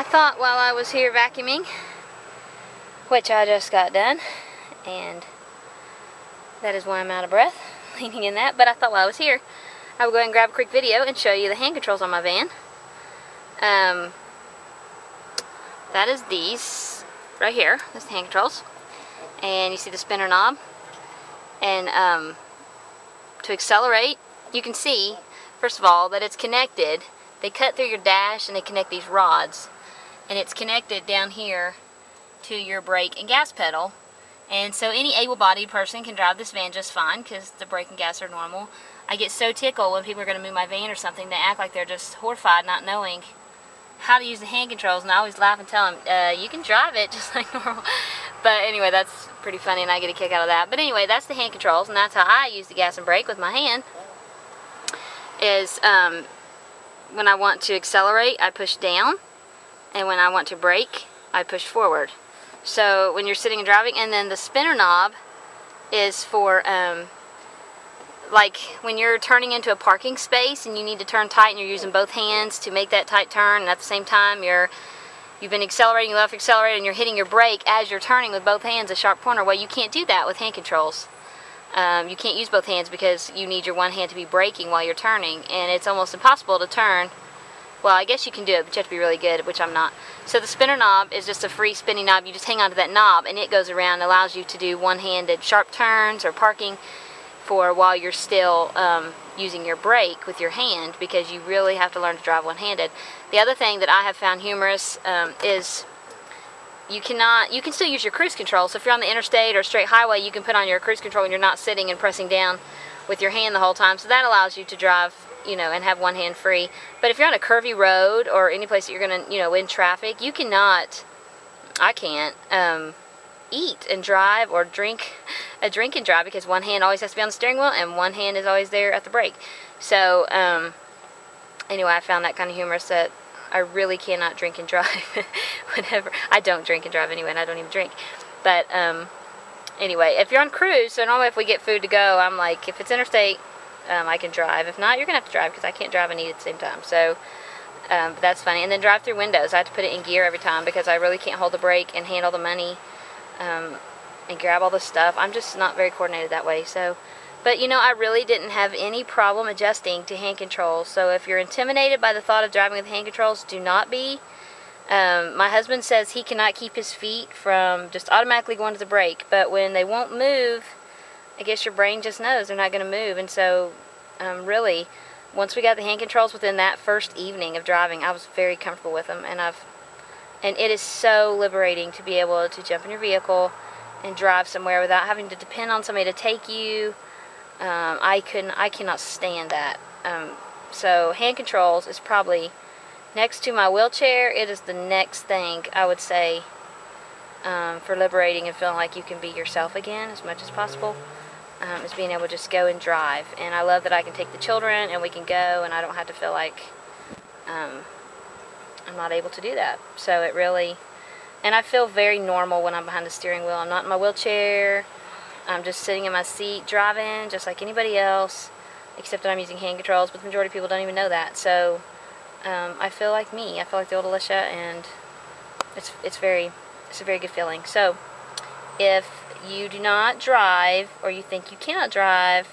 I thought while I was here vacuuming, which I just got done, and that is why I'm out of breath, leaning in that, but I thought while I was here, I would go ahead and grab a quick video and show you the hand controls on my van. That is these right here. That's the hand controls. And you see the spinner knob. And to accelerate, you can see, first of all, that it's connected. They cut through your dash and they connect these rods. And it's connected down here to your brake and gas pedal. And so any able-bodied person can drive this van just fine because the brake and gas are normal. I get so tickled when people are going to move my van or something. They act like they're just horrified not knowing how to use the hand controls, and I always laugh and tell them, you can drive it just like normal. But anyway, that's pretty funny and I get a kick out of that. But anyway, that's the hand controls, and that's how I use the gas and brake with my hand. Is when I want to accelerate, I push down, and when I want to brake, I push forward. So when you're sitting and driving, and then the spinner knob is for like when you're turning into a parking space and you need to turn tight and you're using both hands to make that tight turn, and at the same time you've been accelerating, you left accelerator, and you're hitting your brake as you're turning with both hands, a sharp corner. Well, you can't do that with hand controls. You can't use both hands because you need your one hand to be braking while you're turning, and it's almost impossible to turn. Well, I guess you can do it, but you have to be really good, which I'm not. So the spinner knob is just a free spinning knob. You just hang onto that knob, and it goes around and allows you to do one-handed sharp turns or parking for while you're still using your brake with your hand, because you really have to learn to drive one-handed. The other thing that I have found humorous is you can still use your cruise control. So if you're on the interstate or straight highway, you can put on your cruise control and you're not sitting and pressing down with your hand the whole time. So that allows you to drive, you know, and have one hand free. But if you're on a curvy road or any place that you're going to, you know, in traffic, you cannot, I can't, eat and drive or drink and drive, because one hand always has to be on the steering wheel and one hand is always there at the brake. So anyway, I found that kind of humorous, that I really cannot drink and drive whenever. I don't drink and drive anyway, and I don't even drink. But anyway, if you're on cruise, so normally if we get food to go, I'm like, if it's interstate, I can drive. If not, you're gonna have to drive, because I can't drive and eat at the same time. So but that's funny. And then drive through windows, I have to put it in gear every time, because I really can't hold the brake and handle the money and grab all the stuff. I'm just not very coordinated that way. So, but you know, I really didn't have any problem adjusting to hand controls. So if you're intimidated by the thought of driving with hand controls, do not be. My husband says he cannot keep his feet from just automatically going to the brake, but when they won't move, I guess your brain just knows they're not going to move. And so really, once we got the hand controls within that first evening of driving, I was very comfortable with them, and it is so liberating to be able to jump in your vehicle and drive somewhere without having to depend on somebody to take you. I cannot stand that. So hand controls is probably, next to my wheelchair, it is the next thing I would say for liberating and feeling like you can be yourself again as much as possible, is being able to just go and drive. And I love that I can take the children and we can go, and I don't have to feel like I'm not able to do that. So it really, and I feel very normal when I'm behind the steering wheel. I'm not in my wheelchair. I'm just sitting in my seat driving just like anybody else, except that I'm using hand controls, but the majority of people don't even know that. So I feel like me. I feel like the old Alicia, and it's a very good feeling. So if you do not drive, or you think you cannot drive,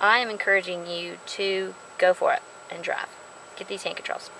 I am encouraging you to go for it and drive. Get these hand controls.